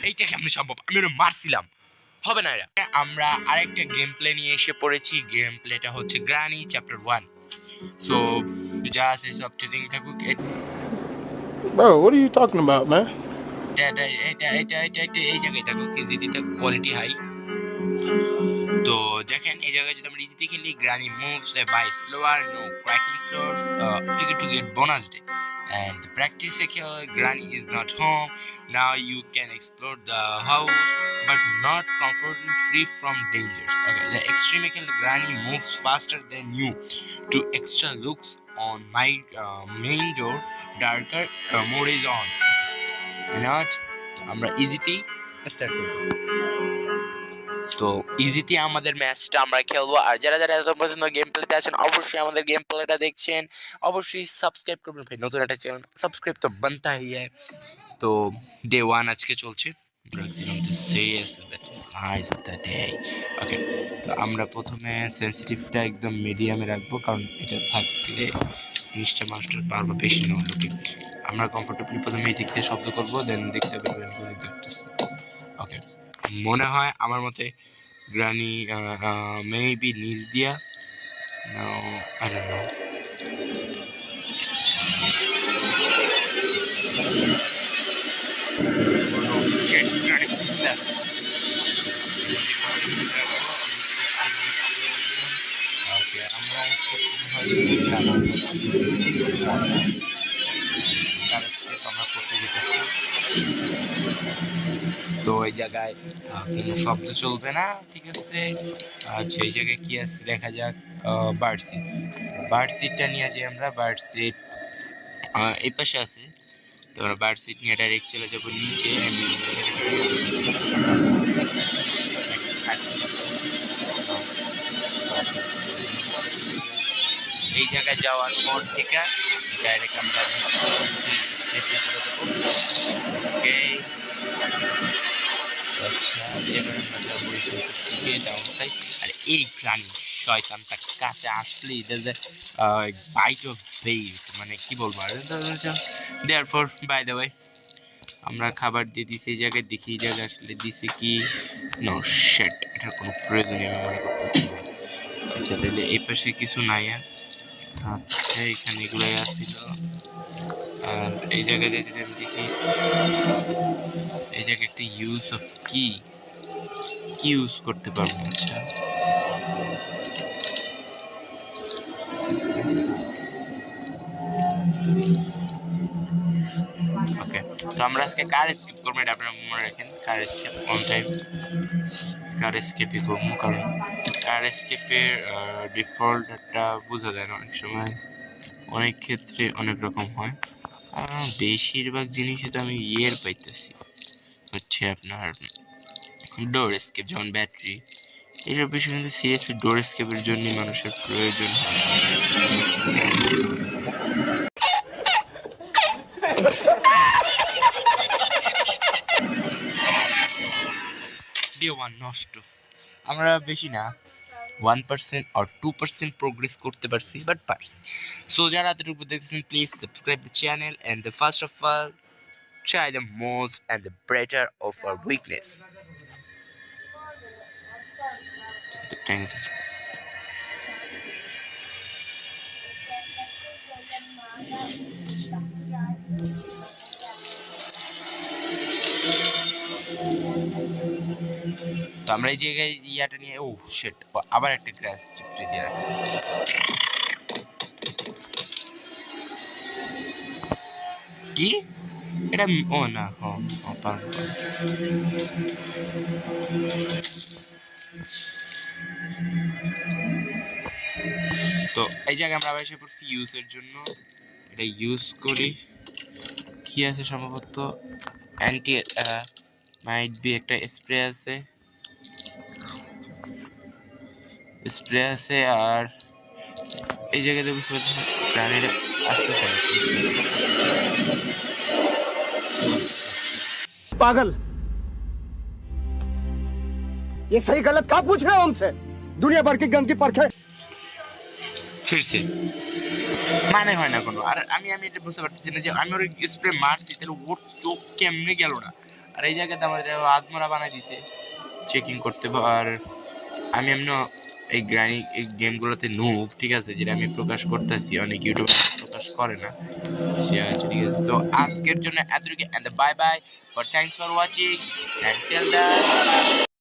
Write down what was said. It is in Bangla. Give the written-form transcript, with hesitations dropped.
এইটা কেমন সম্ভব? আমি ওরা মারছিলাম। হবে না এরা। আমরা আরেকটা গেম প্লে নিয়ে এসে পড়েছি। গেম প্লেটা হচ্ছে গ্রানি চ্যাপ্টার 1। সো যা আছে সব ট্রেডিং থাকুক। Bro, what are you talking about, man? এই জায়গায় থাকুক, ইজিটা কোয়ালিটি হাই। তো দেখেন এই জায়গায় যদি আমরা ইজিতে খেলি, granny moves by slower, no cracking floors, ticket to get bonus day. And the practice here, Granny is not home. Now you can explore the house, but not comfortably free from dangers. Okay, the extremical Granny moves faster than you. To extra looks on my main door, darker mode is on. Not আমরা ইজিতেই স্টার্ট করব। তো ইজিতে আমাদের ম্যাচটা আমরা খেলবো। আর যারা যারা এত পর্যন্ত গেম প্লেতে আছেন অবশ্যই আমাদের গেম প্লেটা দেখছেন, অবশ্যই সাবস্ক্রাইব করবেন ভাই। নতুন একটা চ্যানেল, সাবস্ক্রাইব তো বানতা হি হ্যায়। তো ডে 1 আজকে চলছে। ওকে, তো আমরা প্রথমে সেন্সিটিভটা একদম মিডিয়ামে রাখবো, কারণ এটা থাকলে জিনিসটা মাস্টার পারবো বেশি না হলো। আমরা কমফোর্টেবলি প্রথমে এই দিক থেকে শব্দ করবো, দেন দেখতে পারবেন দেখতেছি। ওকে, মনে হয় আমার মতে গ্রানি মেবি নিচ দিয়া, নো আই ডোন্ট নো। ওকে, আমরা আমরা করতে যেতেছি। তো এই জায়গায় কোনো শব্দ চলবে না, ঠিক আছে? আচ্ছা, এই জায়গায় কি আছে দেখা যাক। বার্ড সিট, বার্ড সিটটা নিয়ে যাই আমরা। বার্ড সিট এই পাশে আছে। তো আমরা বার্ড সিট নিয়ে ডাইরেক্ট চলে যাবো নিচে। এই জায়গায় যাওয়ার পর থেকে ডাইরেক্ট আমরা স্টেপে চলে যাবো। ওকে, আচ্ছা, এবার আমরা যাবো ডাউন সাইড। আর এই গ্রানি শয়তানটা কাছে আসলেই বাইট অফ বেইট, মানে কি বলবো আর। Therefore by the way আমরা খাবার দিয়ে দিছি এই জায়গায়। দেখি এই জায়গায় আসলে দিছে কি। নো শিট, এটার কোনো প্রয়োজনীয় আমি মনে করতেছি না। আচ্ছা, তাহলে এই পাশে কিছু নাই। আচ্ছা, এখানে এগুলোই আসছিল। আর এই জায়গায় যদি আমি দেখি, এই জায়গায় একটা ইউজ অফ কি ইউজ করতে পারবো। আচ্ছা, ওকে, তো আমরা আজকে কার স্কিপ করবো এটা আপনারা মনে রাখেন। কার স্কিপ অন টাইম, কার স্কিপই করবো, কারণ কার স্কিপের ডিফল্ট একটা বোঝা যায় না অনেক সময়, অনেক ক্ষেত্রে অনেক রকম হয়। বেশিরভাগ জিনিসই তো আমি ইয়ের পাইতেছি হচ্ছে আপনার ডোর স্কেপ, যেমন ব্যাটারি, এইসব বিষয় কিন্তু সিরিয়াসলি ডোর স্কেপের জন্য মানুষের প্রয়োজন হয়। ডে 1 নষ্ট। আমরা বেশি না 1% or 2% প্রোগ্রেস করতে পারছি, বাট পারছি। সো যারা এতটুকু দেখতেছেন, please subscribe the channel and the first of all try the most and the better of our weakness. তো আমরা এই জায়গায় ইয়াটা নিয়ে, ও শিট, আবার একটা গ্রাস চিপটে দিয়ে রাখছি। কি এটা? ও না, পারবো। তো এই জায়গায় আমরা আবার এসে পড়ছি ইউজের জন্য। এটা ইউজ করি, কি আছে সম্ভবত অ্যান্টি মাইট বি একটা স্প্রে আছে, স্প্রে আছে। আর এই জায়গাতে বুঝতে পারছি প্রাণীরা আসতেছে না। पागल, ये सही गलत क्या पूछ रहे हो हमसे? दुनिया भर की गंदगी परखे। फिर से মানে হয় না কোনো। আর আমি এটা বুঝতে পারতেছি না যে আমি ওর স্প্রে মারছি তাহলে ওর চোখ কেমনে গেল না। আর এই জায়গাতে আমাদের আদমরা বানাই দিছে চেকিং করতে। আর আমি এমন এই গ্রানি এই গেমগুলোতে নুব, ঠিক আছে, যেটা আমি প্রকাশ করতেছি, অনেক ইউটিউব প্রকাশ করে না, সে আছে, ঠিক আছে। তো আজকের জন্য এতটুকু, and bye bye, for thanks for watching, and tell the